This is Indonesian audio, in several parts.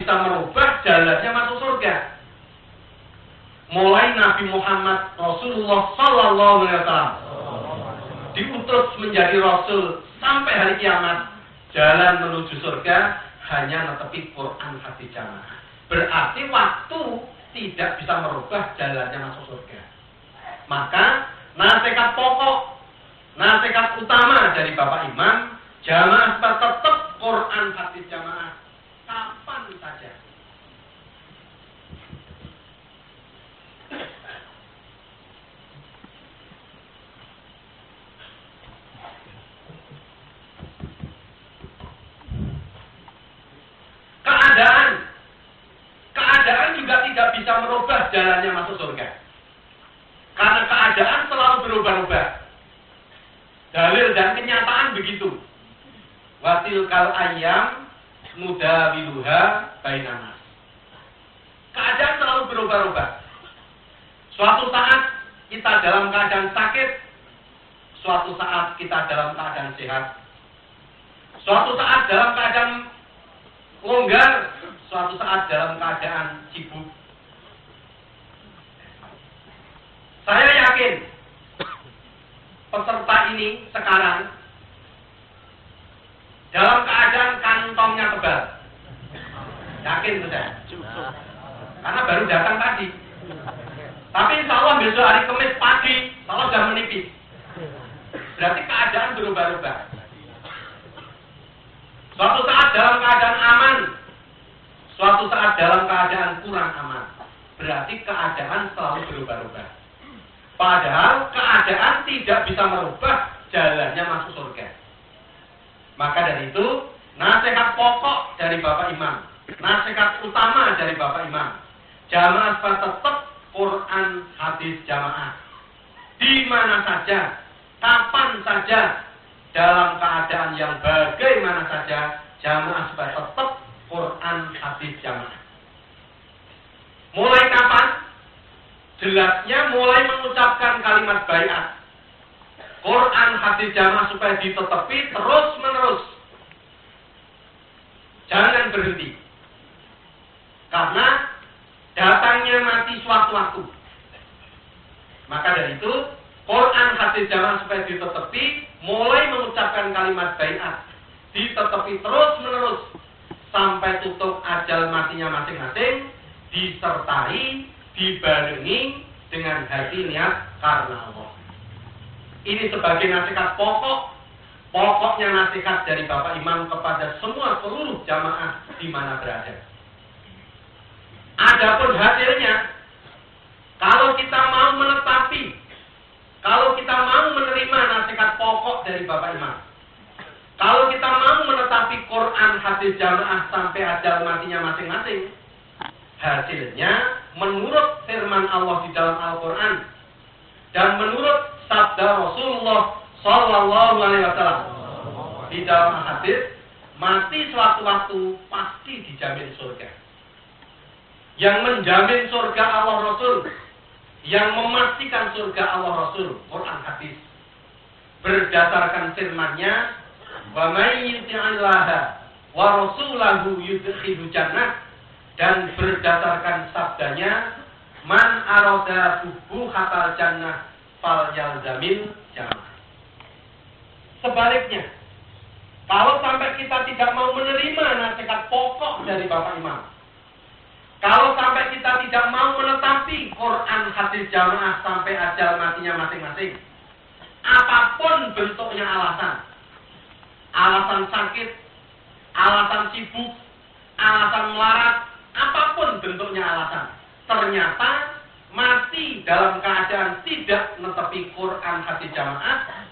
bisa merubah jalannya masuk surga. Mulai Nabi Muhammad Rasulullah Sallallahu Alaihi Wasallam diutus menjadi Rasul sampai hari kiamat, jalan menuju surga hanya netepi Quran hadis jamaah. Berarti waktu tidak bisa merubah jalannya masuk surga. Maka nasihat pokok, nasihat utama dari Bapak Imam, jamaah tetap Quran hadis jamaah kapan saja. Keadaan juga tidak bisa merubah jalannya masuk surga. Karena keadaan selalu berubah-ubah. Dalil dan kenyataan begitu. Watil kal ayam nudawiluha bainan nas. Keadaan selalu berubah-ubah. Suatu saat kita dalam keadaan sakit, suatu saat kita dalam keadaan sehat. Suatu saat dalam keadaan longgar, suatu saat dalam keadaan sibuk. Saya yakin peserta ini sekarang dalam keadaan kantongnya tebal. Yakin saya. Karena baru datang tadi. Tapi insya Allah besok hari Kamis pagi, kalau sudah menipis. Berarti keadaan berubah-ubah. Suatu saat dalam keadaan aman, suatu saat dalam keadaan kurang aman. Berarti keadaan selalu berubah-ubah. Padahal keadaan tidak bisa merubah jalannya masuk surga. Maka dari itu, nasihat pokok dari Bapak Imam, nasihat utama dari Bapak Imam, jamaah tetap Quran hadis jamaah. Di mana saja, kapan saja, dalam keadaan yang bagaimana saja, jamaah tetap Quran hadis jamaah. Mulai kapan? Jelasnya mulai mengucapkan kalimat baiat. Quran hadis jamaah supaya ditetapi terus menerus. Jangan berhenti. Karena datangnya mati suatu waktu. Maka dari itu, Quran hadis jamaah supaya ditetapi mulai mengucapkan kalimat baiat. Ditetapi terus menerus sampai tutup ajal matinya masing-masing, disertai dibarengi dengan hati niat karena Allah. Ini sebagai nasihat pokok, pokoknya nasihat dari Bapak Imam kepada semua seluruh jamaah di mana berada. Adapun hasilnya, kalau kita mau menetapi, kalau kita mau menerima nasihat pokok dari Bapak Imam, kalau kita mau menetapi Quran hadis jamaah sampai ajal matinya masing-masing, hasilnya menurut firman Allah di dalam Al-Quran dan menurut sabda Rasulullah Sallallahu Alaihi Wasallam di dalam hadis, mati suatu waktu pasti dijamin surga. Yang menjamin surga Allah Rasul, yang memastikan surga Allah Rasul, Quran hadis, berdasarkan firman-Nya, wa may yuti'illaha wa rasulahu yudkhilhu jannah, dan berdasarkan sabdanya, man arada subuhatal jannah fal yalzamil jannah. Sebaliknya, kalau sampai kita tidak mau menerima nasihat pokok dari Bapak Imam, kalau sampai kita tidak mau menetapi Quran hadis jamaah sampai ajal matinya masing-masing, apapun bentuknya alasan sakit, alasan sibuk, alasan melarat, apapun bentuknya alasan, ternyata mati dalam keadaan tidak menepi Quran hadis jamaah,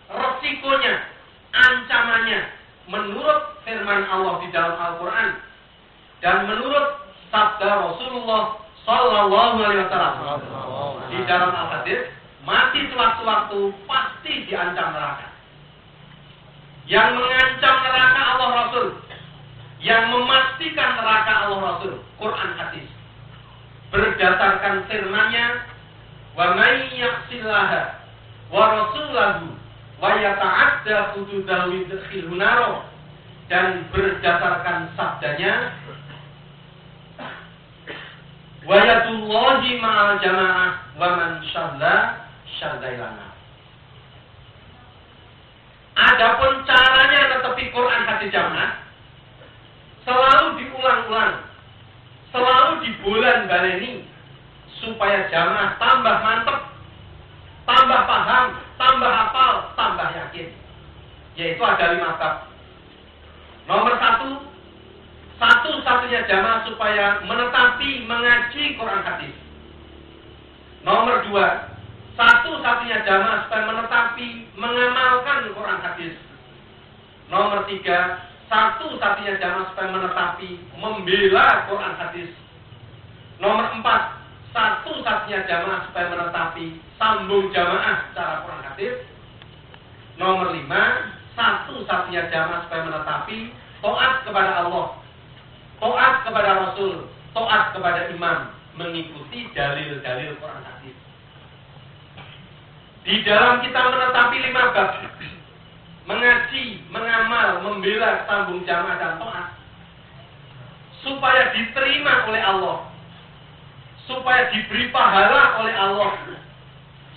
resikonya, ancamannya, menurut firman Allah di dalam Al-Quran dan menurut sabda Rasulullah Sallallahu Alaihi Wasallam di dalam Al-Hadis, mati sewaktu-waktu pasti diancam neraka. Yang mengancam neraka Allah Rasul, yang memastikan neraka Allah Rasul, Quran hadis. Berdasarkan firman-Nya, wa may ya'sillaha wa rasulahu wa yata'adda hududahu yudkhilhu naro, dan berdasarkan sabdanya, Wa yadullahi ma'al jamaah wa man syadda syaddailana. Adapun caranya netepi Quran hadis jamaah selalu diulang-ulang, selalu dibulan-baleni supaya jamaah tambah mantep, tambah paham, tambah hafal, tambah yakin. Yaitu ada 5 bab. Nomor 1, satu-satunya jamaah supaya menetapi mengaji Quran hadis. Nomor 2, satu-satunya jamaah supaya menetapi mengamalkan Quran hadis. Nomor 3, satu-satunya jamaah supaya menetapi membela Quran hadis. Nomor 4, satu-satunya jamaah supaya menetapi sambung jamaah cara Quran hadis. Nomor 5, satu-satunya jamaah supaya menetapi taat kepada Allah, taat kepada Rasul, taat kepada imam, mengikuti dalil-dalil Quran hadis. Di dalam kita menetapi 5 bab, mengaji, mengamal, membela, sambung jamaah dan taat, supaya diterima oleh Allah, supaya diberi pahala oleh Allah,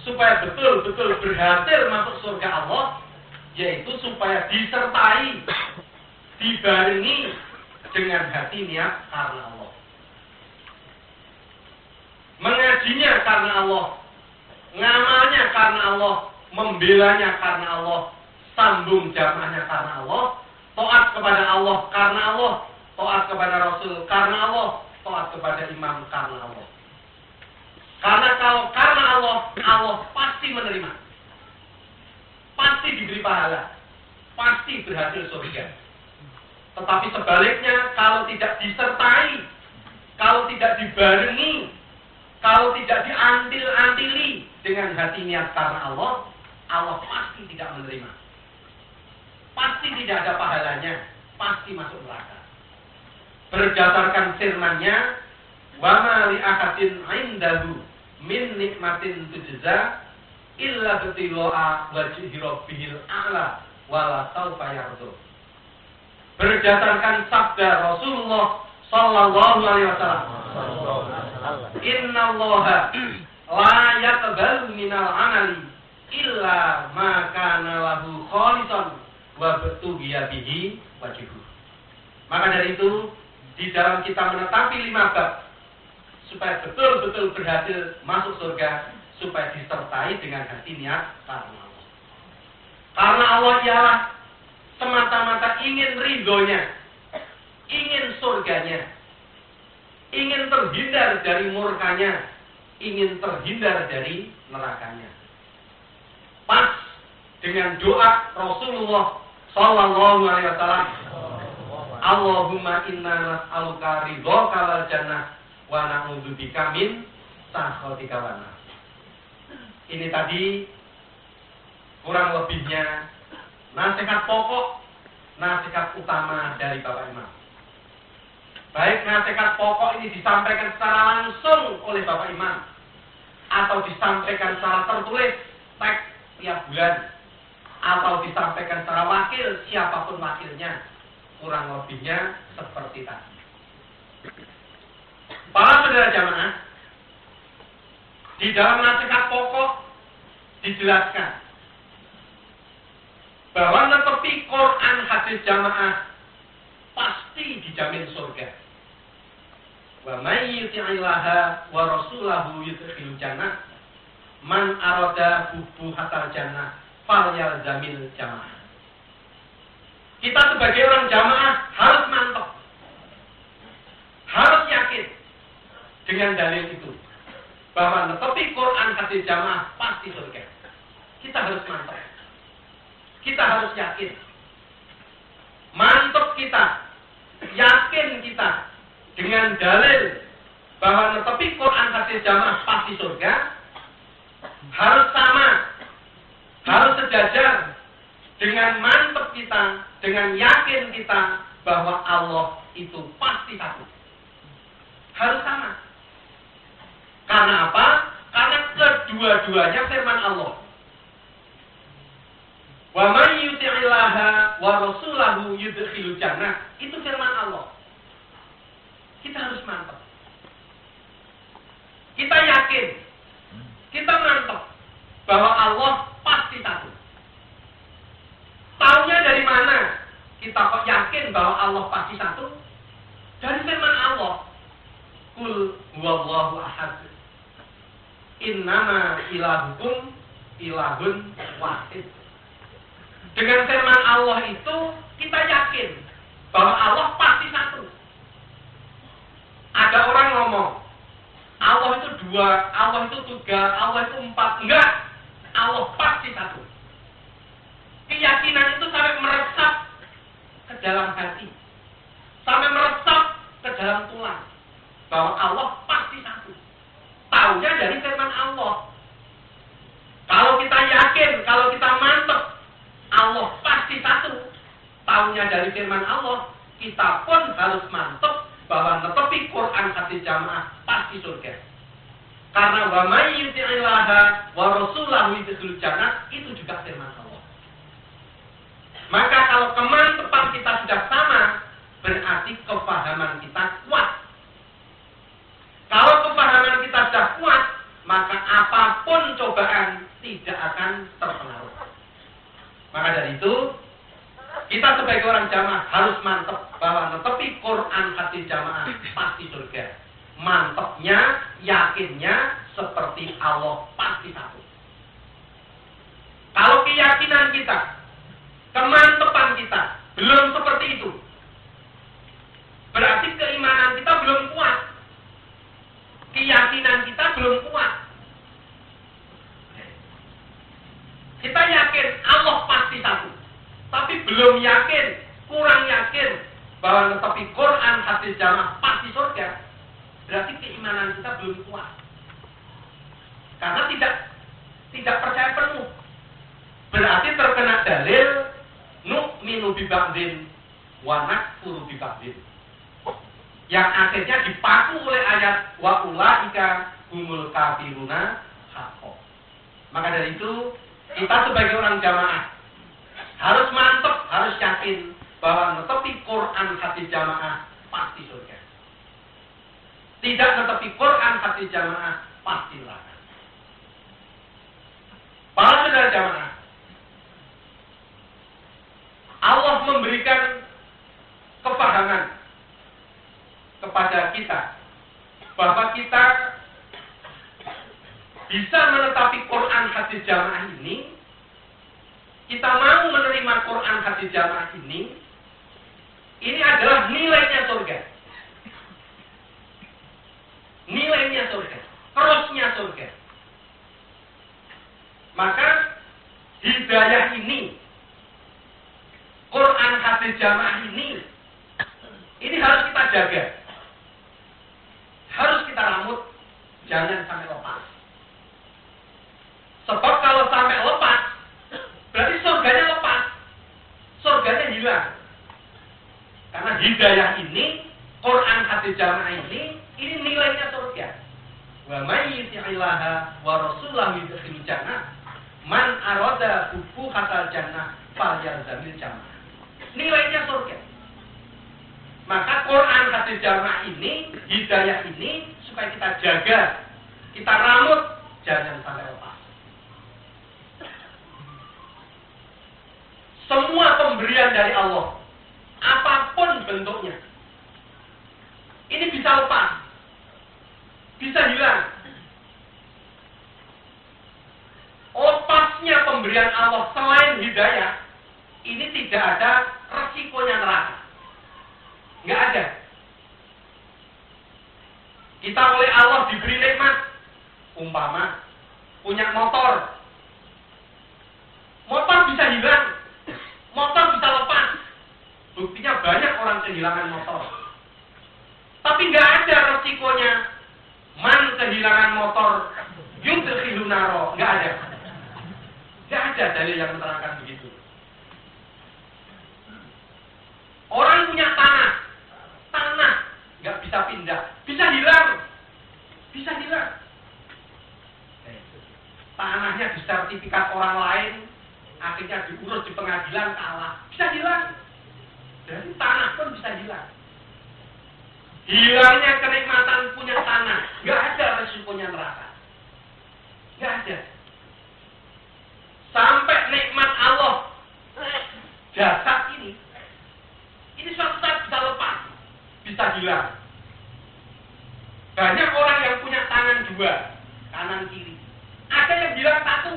supaya betul-betul berhasil masuk surga Allah, yaitu supaya disertai, dibarengi dengan hati niat karena Allah. Mengajinya karena Allah, ngamalnya karena Allah, membelanya karena Allah, sambung jamaahnya karena Allah, taat kepada Allah karena Allah, taat kepada Rasul karena Allah, taat kepada imam karena Allah. Karena kalau karena Allah, Allah pasti menerima, pasti diberi pahala, pasti berhasil surga. Tetapi sebaliknya, kalau tidak disertai, kalau tidak dibarengi, kalau tidak diantil-antili dengan hati niat karena Allah, Allah pasti tidak menerima. Pasti tidak ada pahalanya, pasti masuk neraka. Berdasarkan firman-Nya, wa ma li ahadin 'indahu min nikmatin tujza illa bitiloa wajhi rabbihil a'la wala sawfa yardu. Berdasarkan sabda Rasulullah sallallahu alaihi wasallam, innallaha la yaqbalu minal amali illa ma kana lahu khalisan wa batughiya bihi wajhu. Maka dari itu, di dalam kita menetapi 5 bab supaya betul-betul berhasil masuk surga, supaya disertai dengan hati niat karena Allah. Karena Allah ialah semata-mata ingin ridhonya, ingin surganya, ingin terhindar dari murkanya, ingin terhindar dari nerakanya. Pas dengan doa Rasulullah sallallahu alaihi wasallam, Allahumma inna nas'aluka ridhaka wal jannah wa na'udzubika min sakhatika wan nar. Ini tadi kurang lebihnya nasihat pokok, nasihat utama dari Bapak Imam. Baik nasihat pokok ini disampaikan secara langsung oleh Bapak Imam, atau disampaikan secara tertulis, teks tiap bulan, atau disampaikan secara wakil, siapapun wakilnya, kurang lebihnya seperti tadi. Para saudara jamaah, di dalam nasihat pokok dijelaskan bahwa netepi Quran hadis jamaah pasti dijamin surga. Wa may yuti'illaha wa rasulahu yudkhilul jannah man arada buhatal jannah falyalzamil jamaah. Kita sebagai orang jamaah harus mantap, harus yakin dengan dalil itu bahwa netepi Quran hadis jamaah pasti surga. Kita harus mantap. Kita harus yakin. Mantap kita, yakin kita dengan dalil bahwa netepi Quran hadis jamaah pasti surga, harus sama, harus sejajar dengan mantap kita, dengan yakin kita bahwa Allah itu pasti satu. Harus sama. Karena apa? Karena kedua-duanya firman Allah. Wa may yuti'illaha wa rasulahu yudkhilul jannah. Itu firman Allah. Kita harus mantap. yakin, kita mantap bahwa Allah pasti satu. Taunya dari mana? Kita kok yakin bahwa Allah pasti satu? Dari firman Allah. Qul huwallahu ahad. Innama ilahukum ilahun wahid. Dengan firman Allah itu kita yakin bahwa Allah pasti satu. Ada orang ngomong, Allah itu dua, Allah itu tiga, Allah itu empat. Enggak, Allah pasti satu. Keyakinan itu sampai meresap ke dalam hati, sampai meresap ke dalam tulang, bahwa Allah pasti satu. Taunya dari firman Allah. Kalau kita yakin, kalau kita mantep, Allah pasti satu. Taunya dari firman Allah, kita pun harus mantep bahwa netepi Quran hadis jamaah pasti surga. Karena wa may yuti'illaha wa rasulahu yudkhilul jannah, itu juga firman Allah. Maka kalau kemantepan kita sudah sama, berarti kefahaman kita kuat. Kalau kefahaman kita sudah kuat, maka apapun cobaan tidak akan terpengaruh. Maka dari itu, kita sebagai orang jamaah harus mantep bahwa netepi Quran hadis jamaah pasti surga. Mantepnya, yakinnya seperti Allah pasti satu. Kalau keyakinan kita, kemantepan kita belum seperti itu, berarti keimanan kita belum kuat. Keyakinan kita belum kuat. Kita yakin Allah pasti satu, tapi belum yakin, kurang yakin bahwa netepi Quran hadis jamaah pasti surga. Berarti keimanan kita belum kuat. Karena tidak percaya penuh. Berarti terkena dalil nu'minu bi ba'din wa nakfuru bi ba'din. Yang akhirnya dipaku oleh ayat wa ulaika humul kafiruna haqqan. Maka dari itu, kita sebagai orang jamaah harus mantap, harus yakin bahwa netepi Quran hadis jamaah pasti surga. Tidak netepi Quran hadis jamaah pasti neraka. Para saudara jamaah, Allah memberikan kepahaman kepada kita bahwa kita bisa menetapi Quran hadis jamaah ini, kita mau menerima Quran hadis jamaah ini adalah nilainya surga. Nilainya surga, terusnya surga. Maka hidayah ini, Quran hadis jamaah ini harus kita jaga. Harus kita rambut, jangan sampai lepas. Sebab kalau sampai lepas, berarti surganya lepas. Surganya hilang. Karena hidayah ini, Quran hadis jamaah ini nilainya surga. Wa may yuti'illaha wa rasulahu yudkhilul jannah. Man arada hubbu hatal jannah falyalzamil jamaah. Nilainya surga. Maka Quran hadis jamaah ini, hidayah ini supaya kita jaga, kita rambut, jangan sampai lepas. Semua pemberian dari Allah, apapun bentuknya, ini bisa lepas, bisa hilang. Lepasnya pemberian Allah selain hidayah, ini tidak ada resikonya neraka. Nggak ada. Kita oleh Allah diberi nikmat, umpama punya motor. Motor bisa hilang, motor bisa lepas. Buktinya banyak orang kehilangan motor. Tapi nggak ada resikonya. Man kehilangan motor, yudkhilun naro, nggak ada. Nggak ada dalil yang menerangkan begitu. Orang punya tanah nggak bisa pindah, bisa hilang, tanahnya disertifikat orang lain, akhirnya diurus di pengadilan kalah, bisa hilang. Dari tanah pun bisa hilang. Hilangnya kenikmatan punya tanah, nggak ada resikonya neraka. Nggak ada. Sampai nikmat Allah jasad ini suatu saat bisa lepas, bisa hilang. Banyak orang yang punya tangan dua, kanan kiri. Ada yang bilang satu.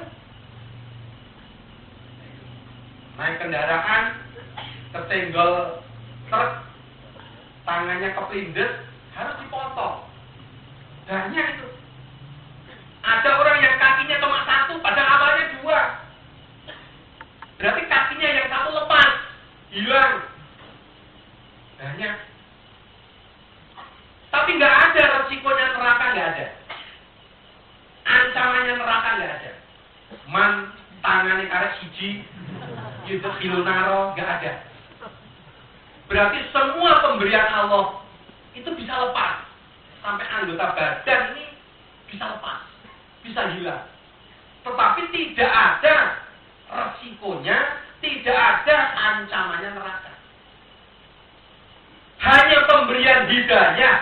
Naik kendaraan, kesenggol truk, tangannya keplindes, harus dipotong. Banyak itu. Ada orang yang kakinya cuma satu, padahal awalnya dua. Berarti kakinya yang satu lepas, hilang. Banyak. Tapi nggak ada resikonya neraka, nggak ada. Ancamannya neraka nggak ada. Man tangannya karek siji, itu filunaro, nggak ada. Berarti semua pemberian Allah itu bisa lepas. Sampai anggota badan ini bisa lepas, bisa hilang. Tetapi tidak ada resikonya, tidak ada ancamannya neraka. Hanya pemberian hidayah,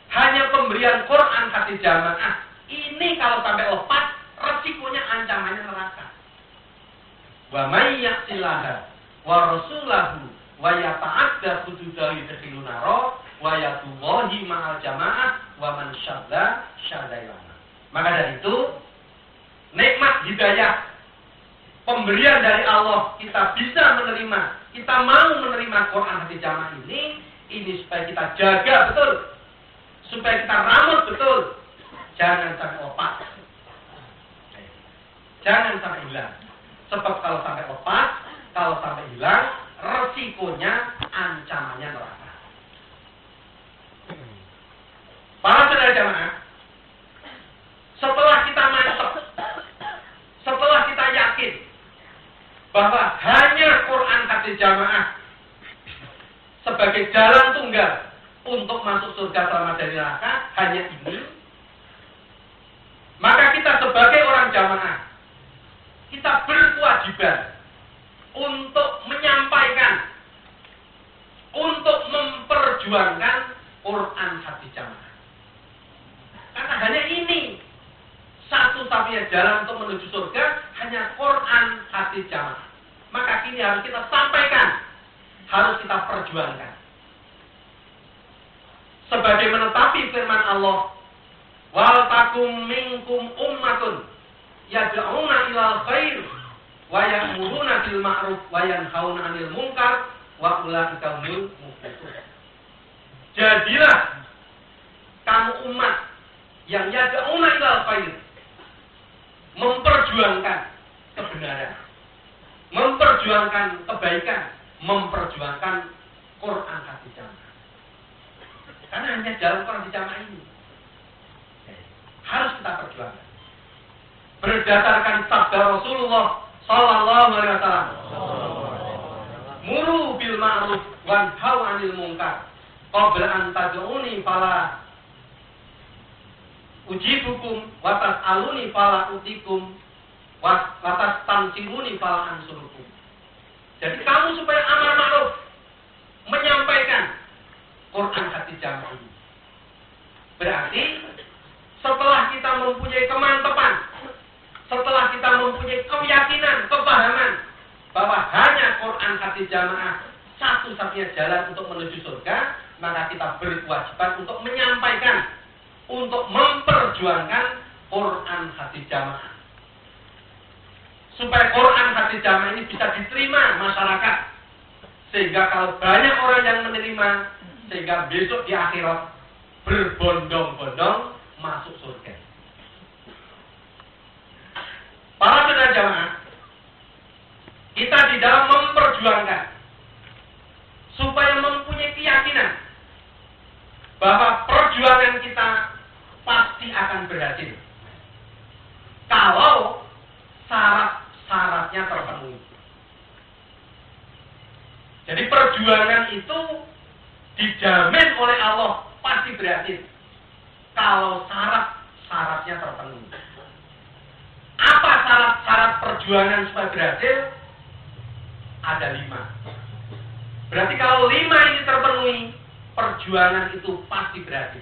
hanya pemberian Quran hati jamaah. Ini kalau sampai lepas, resikonya ancamannya neraka. Wa may ya'tillaha wa rasulahu wa yata'adda hududahu yudkhilun nara wa yatullahi ma'al jamaah wa man syadda syadailana. Maka dari itu, nikmat hidayah, pemberian dari Allah, kita bisa menerima, kita mau menerima Quran hati jamaah ini supaya kita jaga betul, supaya kita ramut betul, jangan sampai lepas, jangan sampai hilang. Sebab kalau sampai lepas, kalau sampai hilang, resikonya ancamannya neraka. Para saudara jamaah, setelah kita mantap, setelah kita yakin bahwa hanya Quran hati jamaah sebagai jalan tunggal untuk masuk surga selamat dari neraka, hanya ini, maka kita sebagai orang jamaah, kita berkewajiban untuk menyampaikan, untuk memperjuangkan Quran hati jamaah. Karena hanya ini satu-satunya jalan untuk menuju surga, hanya Quran hati jamaah. Maka ini harus kita sampaikan, harus kita perjuangkan. Sebagai menetapi firman Allah, wal takum minkum ummatun yad'una ilal khair wa ya'muruna bil ma'ruf wa yanhauna 'anil munkar wa ulaika humul muflihun. Jadilah kamu umat yang yad'una ilal khair, memperjuangkan kebenaran, memperjuangkan kebaikan, memperjuangkan Quran hati jamaah. Karena hanya jalan Quran hati jamaah ini harus kita perjuangkan. Berdasarkan sabda Rasulullah sallallahu alaihi wasallam, muru bil ma'ruf wanhau 'anil munkar qabla an tad'uni fala ujibukum wa tas'aluni fala utikum wa tastansiruni fala ansurukum. Jadi kamu supaya amar ma'ruf, menyampaikan Quran hati jamaah ini. Berarti setelah kita mempunyai kemantapan, setelah kita mempunyai keyakinan, kepahaman bahwa hanya Quran hati jamaah satu-satunya jalan untuk menuju surga, maka kita berkewajiban untuk menyampaikan, untuk memperjuangkan Quran hati jamaah. Supaya Quran hati jamaah ini bisa diterima masyarakat. Sehingga kalau banyak orang yang menerima, sehingga besok di akhirat berbondong-bondong masuk surga. Para saudara jamaah, kita di dalam memperjuangkan supaya mempunyai keyakinan bahwa perjuangan kita pasti akan berhasil kalau syarat-syaratnya terpenuhi. Jadi perjuangan itu dijamin oleh Allah pasti berhasil kalau syarat-syaratnya terpenuhi. Apa syarat-syarat perjuangan supaya berhasil? Ada 5. Berarti kalau 5 ini terpenuhi, perjuangan itu pasti berhasil.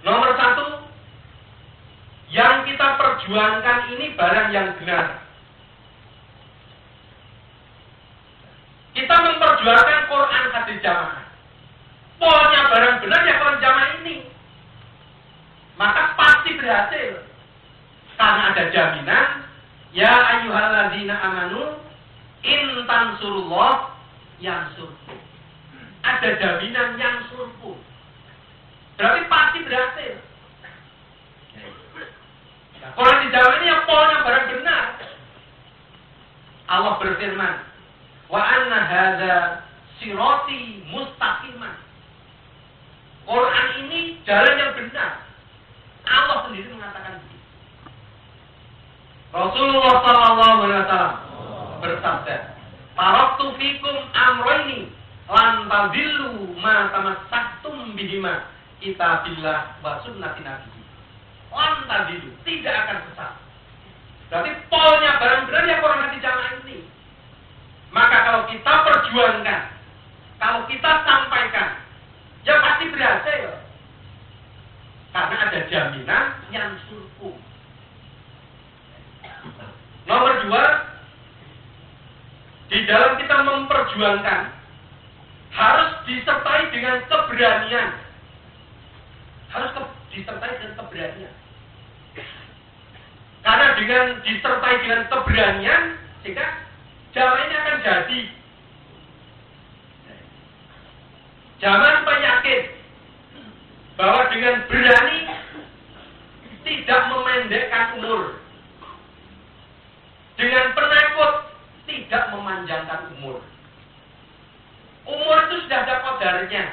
Nomor 1, Yang kita perjuangkan ini barang yang benar. Kita memperjuangkan Quran hadis jamaah. Pokoknya barang benar ya Quran jamaah ini. Maka pasti berhasil. Karena ada jaminan, ya ayyuhalladzina amanu in tansurullah yansurkum. Ada jaminan yang surku. Berarti pasti berhasil. Nah, Quran di zaman ini yang pokoknya barang benar. Allah berfirman, wa anna hadza sirati mustaqiman. Quran ini jalan yang benar. Allah sendiri mengatakan begitu. Rasulullah SAW bersabda, taraktu fikum amrayni lan tadillu ma tamassaktum bihima kitabillah wa sunnati nabihi. Lan tadillu, tidak akan sesat. Berarti polnya barang benar ya Quran hadis jamaah ini. Maka kalau kita perjuangkan, kalau kita sampaikan, ya pasti berhasil. Karena ada jaminan yang surku. Nomor 2, di dalam kita memperjuangkan harus disertai dengan keberanian. Disertai dengan keberanian. Karena dengan disertai dengan keberanian, sehingga jalannya akan jadi. Jangan lupa yakin bahwa dengan berani tidak memendekkan umur. Dengan penakut tidak memanjangkan umur. Umur itu sudah ada qadarnya.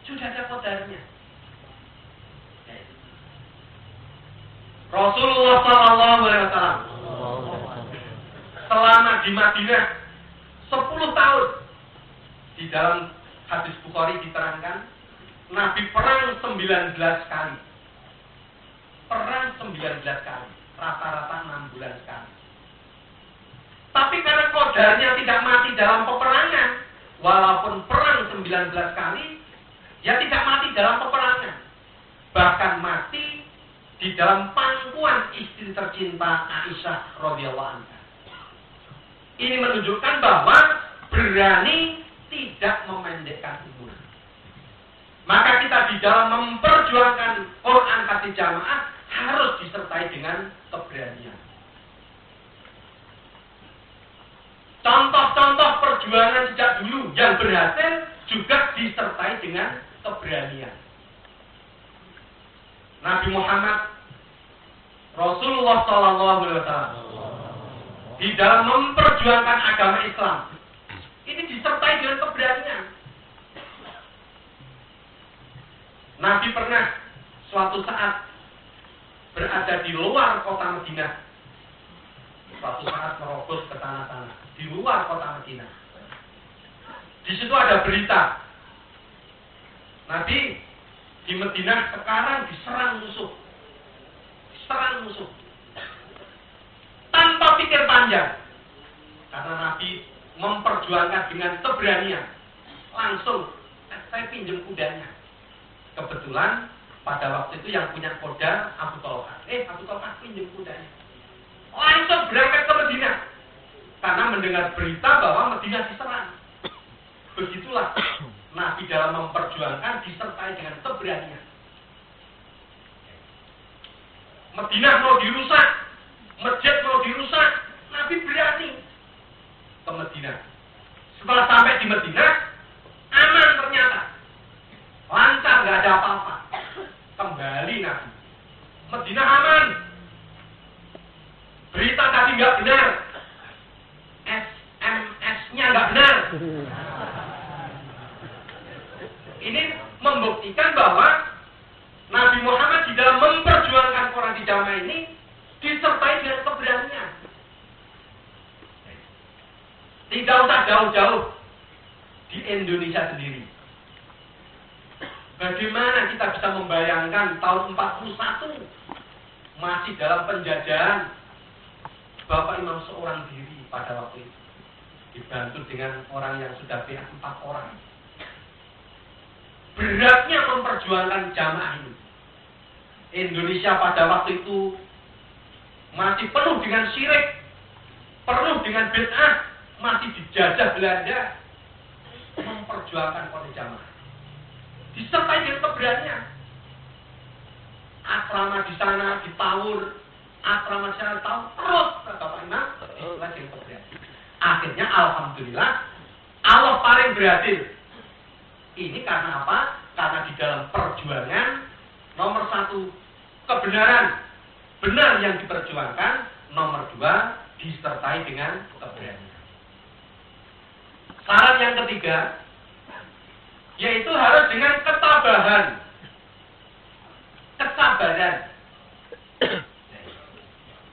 Sudah ada qadarnya. Rasulullah SAW selama di Madinah 10 tahun. Di dalam hadis Bukhari diterangkan Nabi perang 19 kali. Perang 19 kali. Rata-rata 6 bulan sekali. Tapi karena qadarnya tidak mati dalam peperangan, walaupun perang 19 kali, ya tidak mati dalam peperangan. Bahkan mati di dalam pangkuan istri tercinta Aisyah radhiyallahu anha. Ini menunjukkan bahwa berani tidak memendekkan umur. Maka kita di dalam memperjuangkan Quran hadis jamaah harus disertai dengan keberanian. Contoh-contoh perjuangan sejak dulu yang berhasil juga disertai dengan keberanian. Nabi Muhammad Rasulullah SAW di dalam memperjuangkan agama Islam ini disertai dengan keberanian. Nabi pernah suatu saat berada di luar kota Madinah. Suatu saat merobos ke tanah-tanah di luar kota Madinah. Di situ ada berita Nabi di Madinah sekarang diserang musuh. Diserang musuh. Tanpa pikir panjang. Karena Nabi memperjuangkan dengan keberanian. Langsung saya pinjam kudanya. Kebetulan pada waktu itu yang punya koda Abu Thalhah. Abu Thalhah pinjam kudanya. Langsung berangkat ke Madinah. Karena mendengar berita bahwa Madinah diserang. Begitulah Nabi dalam memperjuangkan disertai dengan keberanian. Madinah mau dirusak, masjid mau dirusak, Nabi berani ke Madinah. Setelah sampai di Madinah, aman ternyata. Lancar, nggak ada apa-apa. Kembali Nabi. Madinah aman. Berita tadi nggak benar. SMS-nya nggak benar. Ini membuktikan bahwa Nabi Muhammad di dalam memperjuangkan Quran di jamaah ini disertai dengan keberanian. Tidak usah jauh-jauh di Indonesia sendiri. Bagaimana kita bisa membayangkan tahun 41 masih dalam penjajahan Bapak Imam seorang diri pada waktu itu dibantu dengan orang yang sudah PA 4 orang. Beratnya memperjuangkan jamaah ini. Indonesia pada waktu itu masih penuh dengan syirik, penuh dengan bid'ah, masih dijajah Belanda, memperjuangkan kode jamaah. Disertai dengan keberanian. Asrama di sana ditawur, asrama di sana ditawur, terus Bapak Imam disertai dengan keberanian. Akhirnya alhamdulillah Allah paling berhasil. Ini karena apa? Karena di dalam perjuangan nomor satu kebenaran, benar yang diperjuangkan. Nomor dua disertai dengan keberanian. Syarat yang ketiga yaitu harus dengan ketabahan, kesabaran.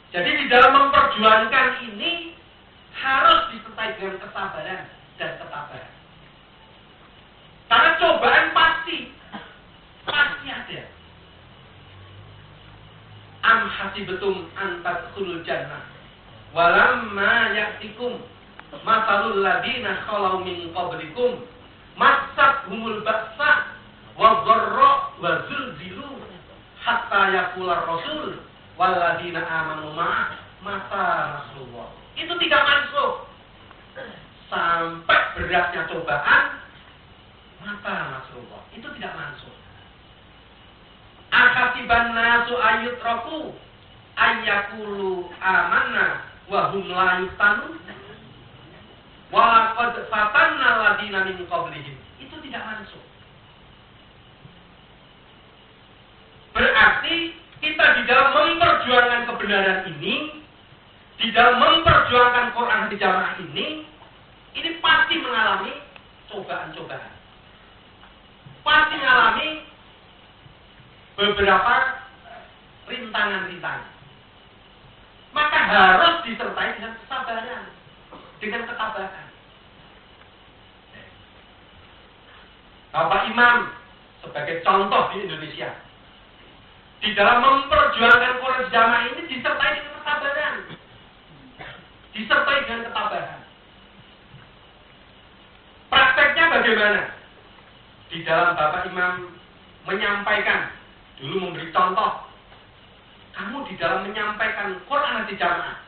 Jadi di dalam memperjuangkan ini harus disertai dengan kesabaran dan ketabahan. Karena cobaan pasti ada. Am hasibatum an tadkhulul jannah walamma ya'tikum masalul ladina khalau min qablikum massatuhumul ba'sa wadh-dharra wa zulzilu hatta yaqula rasul wal ladina amanu ma'ah mata Rasulullah. Itu tidak masuk sampai beratnya cobaan mata Rasulullah. Itu tidak masuk. Akasiban nasu ayyutraku ayyakulu amanna wa hum la yuftanun wa laqad fatanna alladziina min qablihim. Itu tidak masuk. Berarti kita di dalam memperjuangkan kebenaran ini, di dalam memperjuangkan Quran di jamaah ini pasti mengalami cobaan-cobaan. Pasti mengalami beberapa rintangan-rintangan. Maka harus disertai dengan kesabaran, dengan ketabahan. Bapak Imam sebagai contoh di Indonesia, di dalam memperjuangkan Quran jamaah ini disertai dengan kesabaran, disertai dengan ketabahan. Prakteknya bagaimana? Di dalam Bapak Imam menyampaikan, dulu memberi contoh, kamu di dalam menyampaikan Quran di jamaah,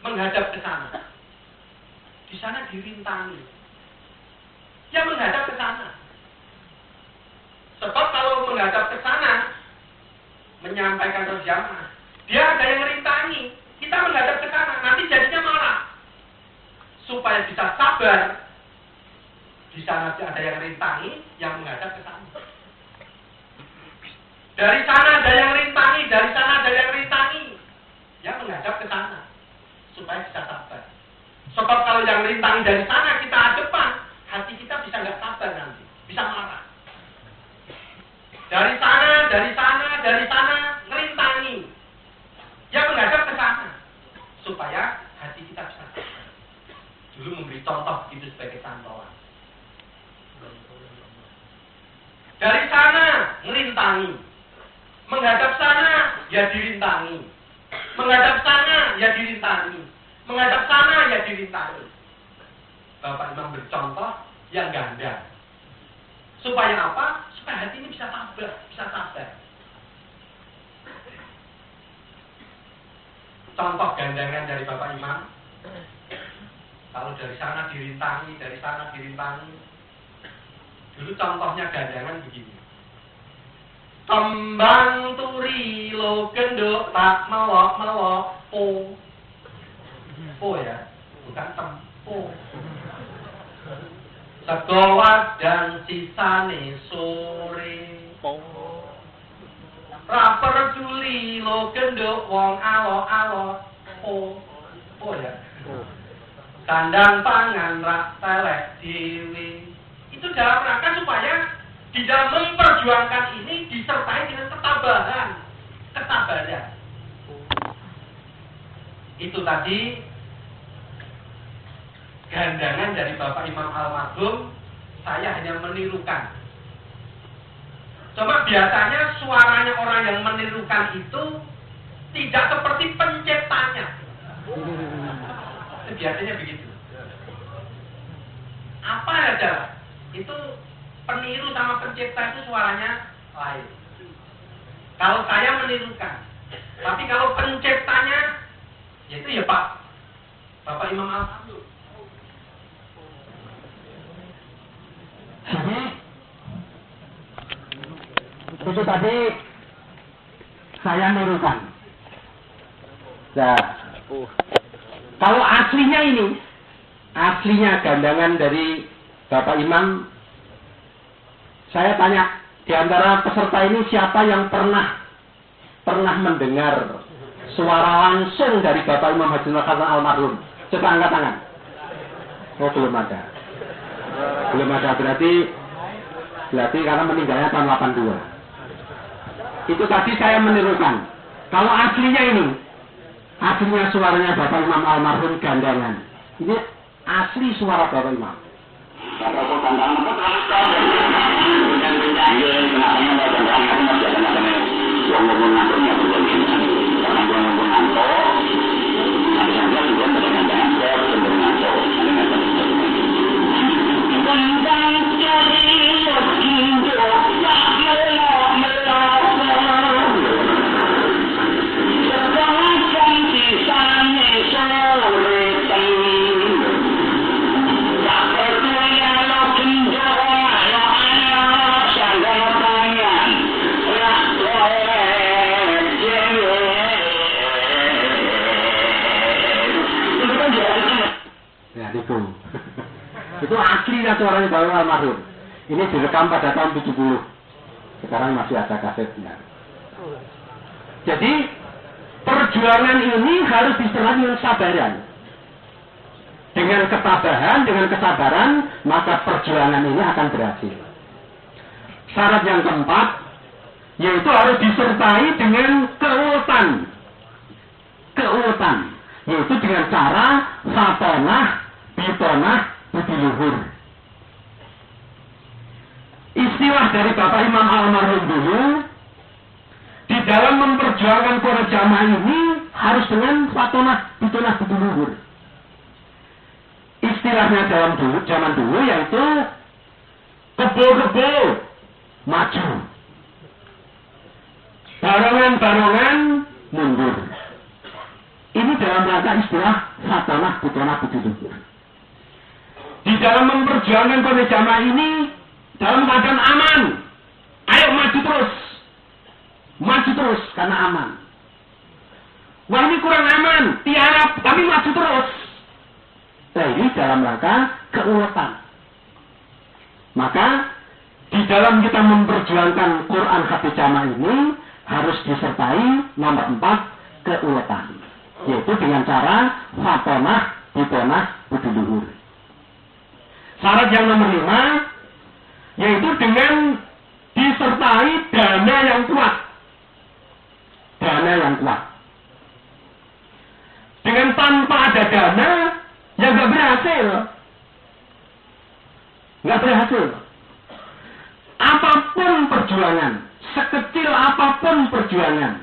menghadap ke sana, di sana dirintangi, ya menghadap ke sana. Sebab kalau menghadap ke sana, menyampaikan Quran jamaah, dia ada yang rintangi, kita menghadap ke sana, nanti jadinya marah. Supaya bisa sabar, di sana ada yang rintangi, yang menghadap ke sana. Dari sana ada yang rintangi, dari sana ada yang rintangi, yang menghadap ke sana, supaya bisa sabar. Sebab kalau yang rintangi dari sana kita depan, hati kita bisa nggak sabar nanti, bisa marah. Dari sana ngerintangi, yang menghadap ke sana, supaya hati kita bisa sabar. Dulu memberi contoh itu sebagai contohan. Dari sana ngerintangi, menghadap sana ya dirintangi, menghadap sana ya dirintangi, menghadap sana ya dirintangi. Bapak Imam bercontoh yang ganda. Supaya apa? Supaya hati ini bisa sabar, bisa sabar. Contoh gandangan dari Bapak Imam. Kalau dari sana dirintangi, dari sana dirintangi. Dulu contohnya gandangan begini. Kembang turi lo genduk tak melok-melok po. Po ya, bukan tempo. Segawat dan sisane sore. Ra peduli lo genduk wong alok-alok po. Po ya. Kandang pangan rak telek dewi. Itu dalam rangka supaya di dalam memperjuangkan ini disertai dengan ketabahan, kesabaran. Itu tadi gandangan dari Bapak Imam Almarhum. Saya hanya menirukan. Coba biasanya suaranya orang yang menirukan itu tidak seperti penciptanya. Biasanya begitu. Apa aja itu peniru sama pencipta itu suaranya lain. Kalau saya menirukan, tapi kalau penciptanya, yaitu ya Bapak Imam Al-Marhum. Itu tadi saya nirukan. Nah, kalau aslinya gandangan dari Bapak Imam, saya tanya di antara peserta ini siapa yang pernah mendengar suara langsung dari Bapak Imam Haji Hasan Almarhum? Coba angkat tangan. Oh, belum ada. Belum ada, berarti karena meninggalnya tahun 82. Itu tadi saya menirukan. Kalau aslinya suaranya Bapak Imam Almarhum gandangan. Ini asli suara Bapak Imam. Itu aslinya suaranya Bapak Almarhum. Ini direkam pada tahun 70. Sekarang masih ada kasetnya. Jadi perjuangan ini harus disertai dengan kesabaran. Dengan ketabahan, dengan kesabaran, maka perjuangan ini akan berhasil. Syarat yang keempat, yaitu harus disertai dengan keuletan. Yaitu dengan cara fatonah, bitonah, luhur. Istilah dari Bapak Imam Almarhum dulu, di dalam memperjuangkan para jamaah ini harus dengan fatonah, bitonah, luhur. Istilahnya zaman dulu yaitu kebo-kebo maju, barongan-barongan mundur. Ini dalam rangka istilah fatonah, bitonah, luhur. Di dalam memperjuangkan para jamaah ini dalam keadaan aman, ayo maju terus karena aman. Wah, ini kurang aman, tiarap, kami maju terus. Nah, ini dalam rangka keuletan. Maka di dalam kita memperjuangkan Quran hati jamaah ini harus disertai nomor 4 keuletan, yaitu dengan cara fatonah, bitonah, luhur. Syarat yang nomor 5, yaitu dengan disertai dana yang kuat. Dengan tanpa ada dana, ya nggak berhasil. Apapun perjuangan, sekecil apapun perjuangan,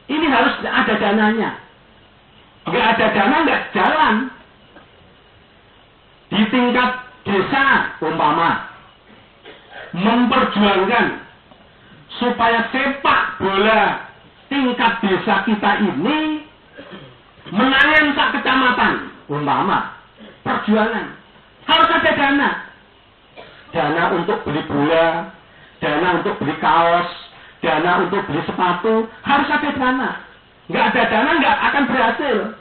ini harus ada dananya. Nggak ada dana, nggak jalan. Di tingkat desa umpama memperjuangkan supaya sepak bola tingkat desa kita ini menangan sak kecamatan umpama, perjuangan harus ada dana untuk beli bola, dana untuk beli kaos, dana untuk beli sepatu, harus ada dana. Nggak ada dana nggak akan berhasil.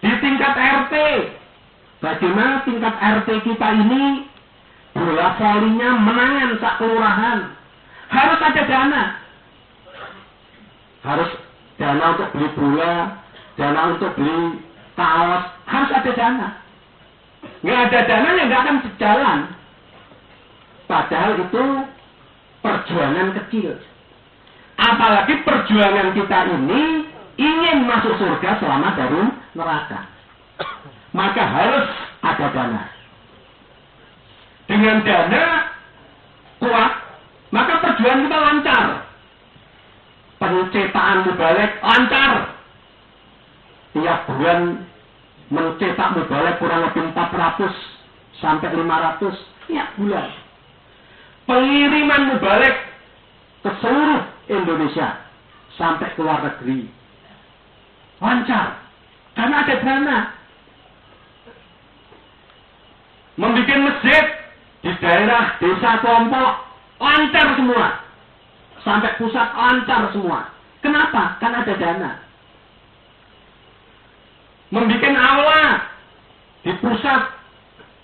Di tingkat RT, bagaimana tingkat RT kita ini bola volinya menangan sak kelurahan, harus ada dana. Harus dana untuk beli bola, dana untuk beli kaos, harus ada dana. Nggak ada dana yang nggak akan jalan. Padahal itu perjuangan kecil. Apalagi perjuangan kita ini ingin masuk surga selamat dari neraka. Maka harus ada dana. Dengan dana kuat, maka perjuangan kita lancar. Pencetakan mubalek lancar. Tiap bulan mencetak mubalek kurang lebih 400 sampai 500 tiap bulan. pengiriman mubalek ke seluruh Indonesia sampai ke luar negeri lancar karena ada dana. Membikin masjid di daerah desa kelompok lancar semua, sampai pusat lancar semua. Kenapa? Karena ada dana. Membikin aula di pusat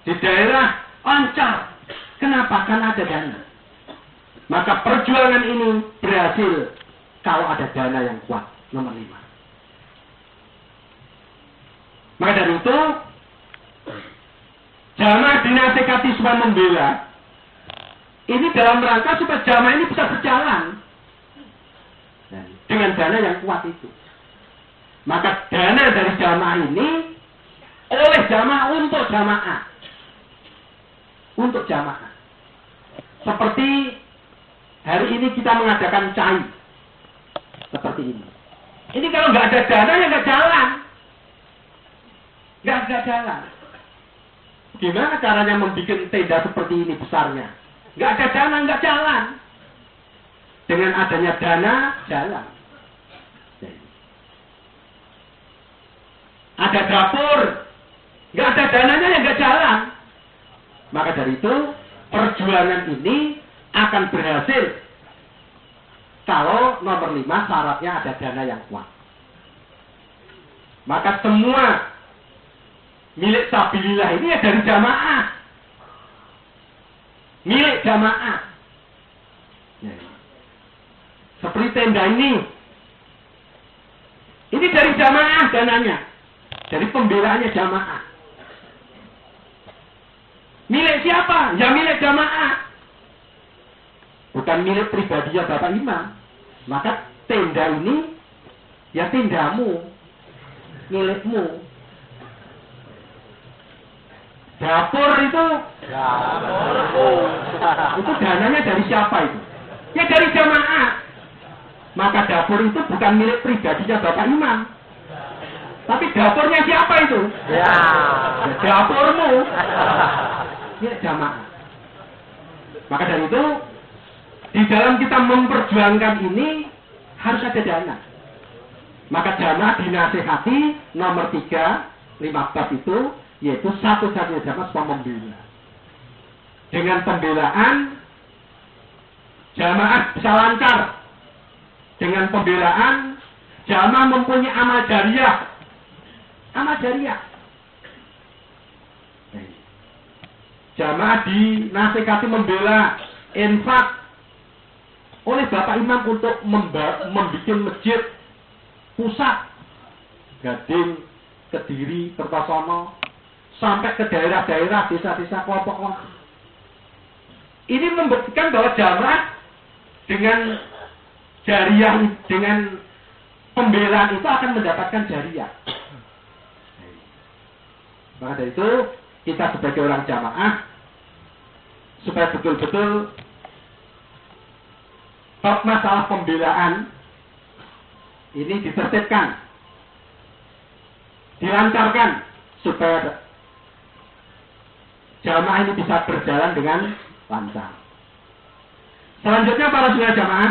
di daerah lancar. Kenapa? Karena ada dana. Maka perjuangan ini berhasil kalau ada dana yang kuat. Nomor 5. Maka dari itu, jamaah dinasihati supaya membela. Ini dalam rangka supaya jamaah ini bisa berjalan dengan dana yang kuat itu. Maka dana dari jamaah ini oleh jamaah untuk jamaah. Untuk jamaah. Seperti hari ini kita mengadakan CAI. Seperti ini. Ini kalau nggak ada dana ya nggak jalan. Nggak jalan. Gimana caranya membuat tenda seperti ini besarnya? Nggak ada dana, nggak jalan. Dengan adanya dana, jalan. Ada dapur, nggak ada dananya ya nggak jalan. Maka dari itu, perjuangan ini akan berhasil kalau nomor 5 syaratnya ada dana yang kuat. Maka semua milik sabilillah ini ya dari jamaah. Milik jamaah. Seperti tenda ini. Ini dari jamaah dananya. Dari pembelaannya jamaah. Milik siapa? Ya milik jamaah. Bukan milik pribadinya Bapak Imam. Maka tenda ini ya tendamu. Milikmu. Dapur itu itu dananya dari siapa itu? Ya dari jamaah. Maka dapur itu bukan milik pribadinya Bapak Imam. Tapi dapurnya siapa itu? Ya dapurmu. Milik jamaah. Maka dari itu di dalam kita memperjuangkan ini harus ada dana. Maka jamaah dinasihati nomor 3, 5 bab itu, yaitu satu-satunya jamaah supaya membela. Dengan pembelaan, jamaah bisa lancar. Dengan pembelaan, jamaah mempunyai amal jariah. Amal jariah. Jamaah dinasihati membela, infak oleh Bapak Imam untuk membuat masjid pusat, Gading, Kediri, Kertosono, sampai ke daerah-daerah, desa-desa, kelompok-kelompok. Ini membuktikan bahwa jamaah dengan jariah, dengan pembelaan itu akan mendapatkan jariah. Maka dari itu, kita sebagai orang jamaah, supaya betul-betul bab masalah pembelaan ini ditertibkan, dilancarkan, supaya jamaah ini bisa berjalan dengan lancar. Selanjutnya para saudara jamaah,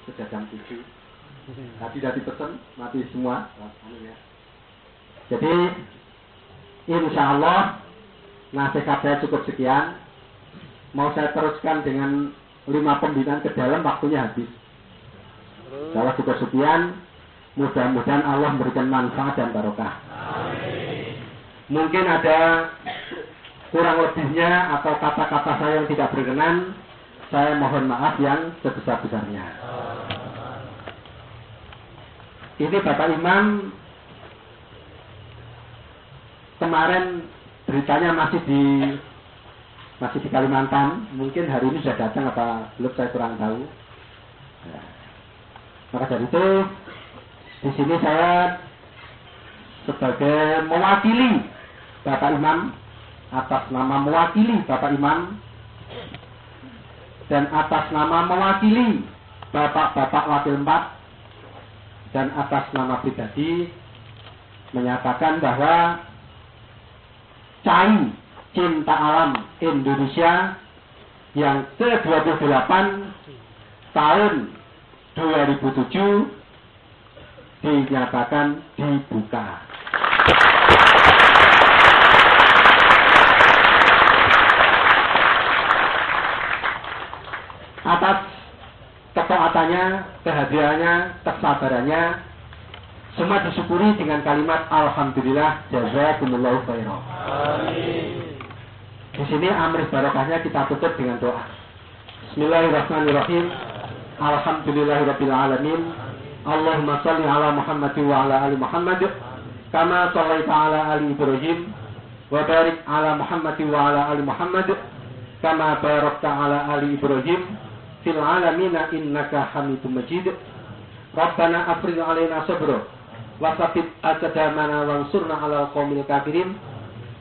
sudah jam 7. Tadi sudah dipesan, mati semua. Jadi, insya Allah nasihat saya cukup sekian. Mau saya teruskan dengan 5 pembinaan ke dalam, waktunya habis. Kalau cukup sekian, mudah-mudahan Allah memberikan manfaat dan barokah. Mungkin ada kurang lebihnya atau kata-kata saya yang tidak berkenan, saya mohon maaf yang sebesar-besarnya. Ini Bapak Imam kemarin beritanya masih di Kalimantan. Mungkin hari ini sudah datang apa belum, saya kurang tahu. Ya. Maka dari itu di sini saya sebagai mewakili Bapak Imam, atas nama mewakili Bapak Imam dan atas nama mewakili Bapak-bapak wakil 4 dan atas nama pribadi menyatakan bahwa CAI Cinta Alam Indonesia yang ke-28 tahun 2007 dinyatakan dibuka. Atas ketaatannya, kehadirannya, kesabarannya, semua disyukuri dengan kalimat Alhamdulillah jazakumullahu khairan. Di sini amris barokahnya kita tutup dengan doa. Bismillahirrahmanirrahim. Alhamdulillahirabbil alamin. Allahumma shalli ala Muhammad wa ala ali Muhammad kama shallaita ala ali Ibrahim wa barik ala Muhammad wa ala ali Muhammad kama barakta ala ali Ibrahim fil alamin innaka Hamidum Majid. Rabbana afrigh alaina sabra wa tsabbit aqdamana wansurna 'alal qaumil kafirin.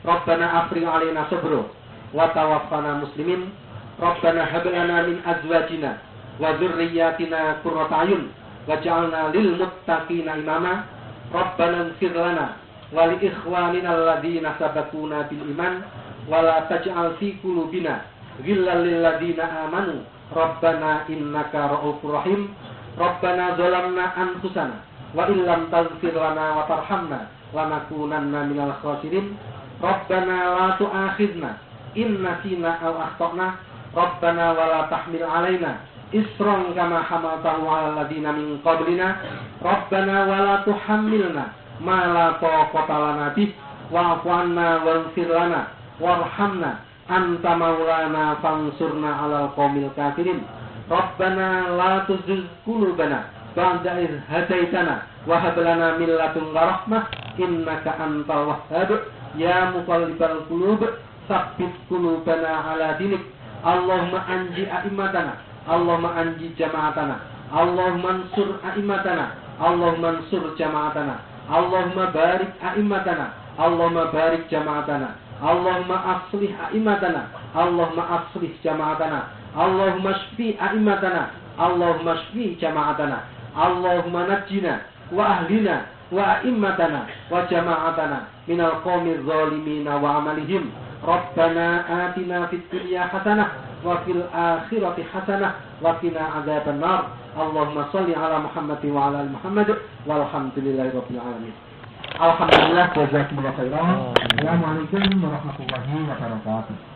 Rabbana afrigh alaina sabra wa tawaffana muslimin. Rabbana hab lana min azwajina wa dzurriyyatina qurrata a'yun waj'alna lil muttaqina imama. Rabbana ighfir lana wa li ikhwanina alladziina sabaquna bil iman wa la taj'al fi qulubina ghillan lil ladziina amanu Rabbana innaka ra'ufur rahim. Rabbana zalamna anfusana wa illam taghfir lana wa tarhamna lanakunanna minal khasirin. Rabbana la tu'akhidna in nasina aw akhtana. Rabbana wa la tahmil alaina isran kama hamaltahu 'alal ladzina min qablina. Rabbana wa la tuhammilna ma la taqata lana bih wa'fu 'anna waghfir lana warhamna anta maulana fansurna 'alal qaumil kafirin. Rabbana la tuzigh qulubana ba'da idh hadaitana wa hab lana min ladunka rahmah innaka antal wahhab. Ya muqallibal qulub tsabbit qulubana 'ala dinik. Allahumma anji a'immatana, Allahumma anji jama'atana, Allahumma ansur a'immatana, Allahumma ansur jama'atana, Allahumma barik a'immatana, Allahumma barik jama'atana, Allahumma aslih a'immatana, Allahumma aslih jama'atana, Allahumma shfi a'immatana, Allahumma shfi jama'atana, Allahumma najjina wa ahlina wa a'immatana wa jama'atana minal qaumil zalimina wa amalihim. Rabbana atina fid dunya hasanah wa fil akhirati hasanah wa qina adzaban nar. Allahumma shalli ala Muhammad wa ala ali Muhammad walhamdulillahirabbil alamin. Alhamdulillah jazakumullahu khairan. Assalamualaikum warahmatullahi wabarakatuh.